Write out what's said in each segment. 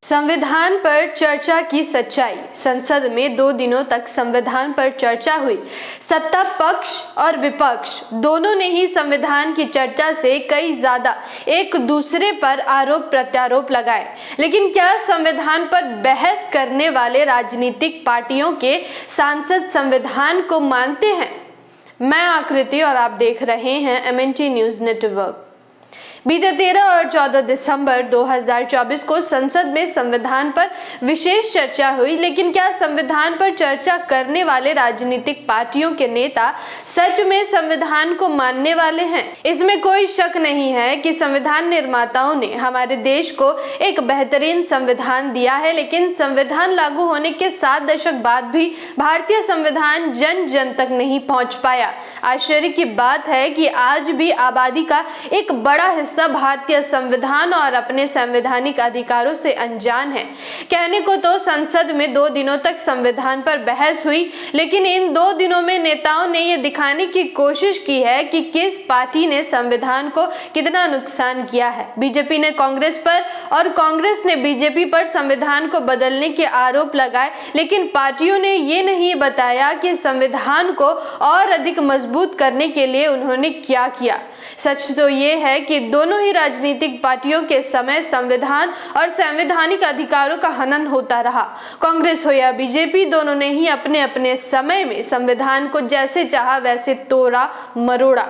संविधान पर चर्चा की सच्चाई। संसद में 2 दिनों तक संविधान पर चर्चा हुई। सत्ता पक्ष और विपक्ष दोनों ने ही संविधान की चर्चा से कई ज्यादा एक दूसरे पर आरोप प्रत्यारोप लगाए। लेकिन क्या संविधान पर बहस करने वाले राजनीतिक पार्टियों के सांसद संविधान को मानते हैं? मैं आकृति और आप देख रहे हैं MNT न्यूज नेटवर्क। बीते 13 और 14 दिसंबर 2024 को संसद में संविधान पर विशेष चर्चा हुई। लेकिन क्या संविधान पर चर्चा करने वाले राजनीतिक पार्टियों के नेता सच में संविधान को मानने वाले हैं? इसमें कोई शक नहीं है कि संविधान निर्माताओं ने हमारे देश को एक बेहतरीन संविधान दिया है। लेकिन संविधान लागू होने के 7 दशक बाद भी भारतीय संविधान जन जन तक नहीं पहुंच पाया। आश्चर्य की बात है कि आज भी आबादी का एक बड़ा हिस्सा भारतीय संविधान और अपने संवैधानिक अधिकारों से अनजान है। कहने को तो संसद में 2 दिनों तक संविधान पर बहस हुई, लेकिन इन 2 दिनों में नेताओं ने यह दिखाने की कोशिश की है कि किस पार्टी ने संविधान को कितना नुकसान किया है। बीजेपी ने कांग्रेस पर और कांग्रेस ने बीजेपी पर संविधान को बदलने के आरोप लगाए, लेकिन पार्टियों ने ये नहीं बताया कि संविधान को और अधिक मजबूत करने के लिए उन्होंने क्या किया। सच तो ये है कि दोनों ही राजनीतिक पार्टियों के समय संविधान और संवैधानिक अधिकारों का हनन होता रहा। कांग्रेस हो या बीजेपी, दोनों ने ही अपने अपने समय में संविधान को जैसे चाहा वैसे तोड़ा मरोड़ा।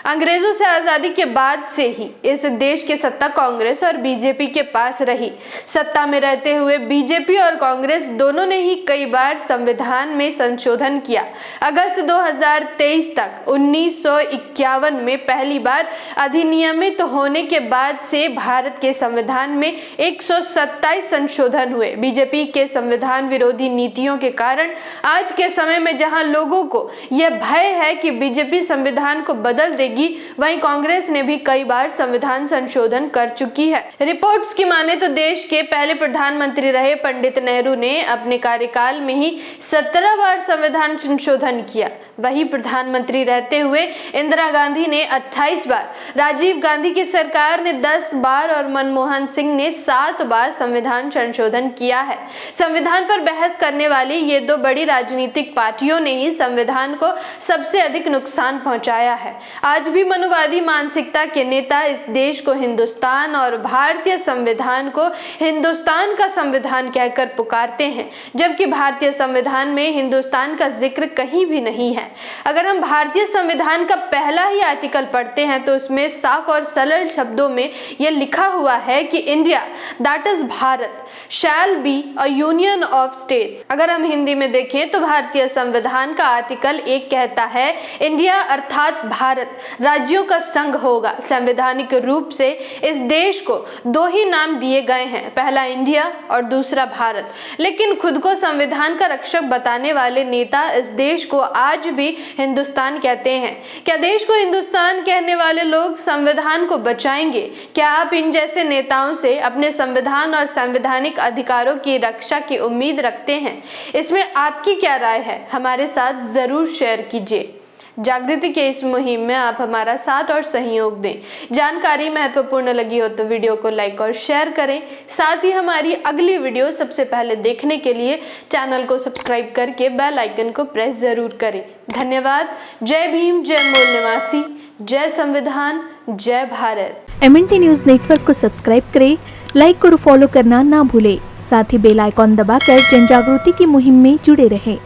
अंग्रेजों से आजादी के बाद से ही इस देश की सत्ता कांग्रेस और बीजेपी के पास रही। सत्ता में रहते हुए बीजेपी और कांग्रेस दोनों ने ही कई बार संविधान में संशोधन किया। अगस्त 2023 तक 1951 में पहली बार अधिनियमित होने के बाद से भारत के संविधान में 127 संशोधन हुए। बीजेपी के संविधान विरोधी नीतियों के कारण आज के समय में जहां लोगों को यह भय है कि बीजेपी संविधान को बदल देगी, वहीं कांग्रेस ने भी कई बार संविधान संशोधन कर चुकी है। रिपोर्ट्स की माने तो देश के पहले प्रधानमंत्री रहे पंडित नेहरू ने अपने कार्यकाल में ही 17 बार संविधान संशोधन किया। वही प्रधानमंत्री रहते हुए इंदिरा गांधी ने 28 बार, राजीव गांधी की सरकार ने 10 बार और मनमोहन सिंह ने 7 बार संविधान संशोधन किया है। संविधान पर बहस करने वाली ये 2 बड़ी राजनीतिक पार्टियों ने ही संविधान को सबसे अधिक नुकसान पहुंचाया है। आज भी मनुवादी मानसिकता के नेता इस देश को हिंदुस्तान और भारतीय संविधान को हिंदुस्तान का संविधान कहकर पुकारते हैं, जबकि भारतीय संविधान में हिंदुस्तान का जिक्र कहीं भी नहीं है। अगर हम भारतीय संविधान का पहला ही आर्टिकल पढ़ते हैं तो उसमें साफ और सरल शब्दों में यह लिखा हुआ है कि India, that is Bharat, shall be a union of states. अगर हम हिंदी में देखें तो भारतीय संविधान का आर्टिकल 1 कहता है इंडिया अर्थात भारत राज्यों का संघ होगा। संवैधानिक रूप से इस देश को 2 ही नाम दिए गए हैं, पहला इंडिया और दूसरा भारत। लेकिन खुद को संविधान का रक्षक बताने वाले नेता इस देश को आज भी हिंदुस्तान कहते हैं। क्या देश को हिंदुस्तान कहने वाले लोग संविधान को बचाएंगे? क्या आप इन जैसे नेताओं से अपने संविधान और संवैधानिक अधिकारों की रक्षा की उम्मीद रखते हैं? इसमें आपकी क्या राय है? हमारे साथ जरूर शेयर कीजिए। जागृति के इस मुहिम में आप हमारा साथ और सहयोग दें। जानकारी महत्वपूर्ण लगी हो तो वीडियो को लाइक और शेयर करें। साथ ही हमारी अगली वीडियो सबसे पहले देखने के लिए चैनल को सब्सक्राइब करके बेल आइकन को प्रेस जरूर करें। धन्यवाद। जय भीम, जय मूल निवासी, जय संविधान, जय भारत। MNT न्यूज नेटवर्क को सब्सक्राइब करें, लाइक और फॉलो करना ना भूलें। साथ ही बेल आइकॉन दबाकर जन जागृति की मुहिम में जुड़े रहें।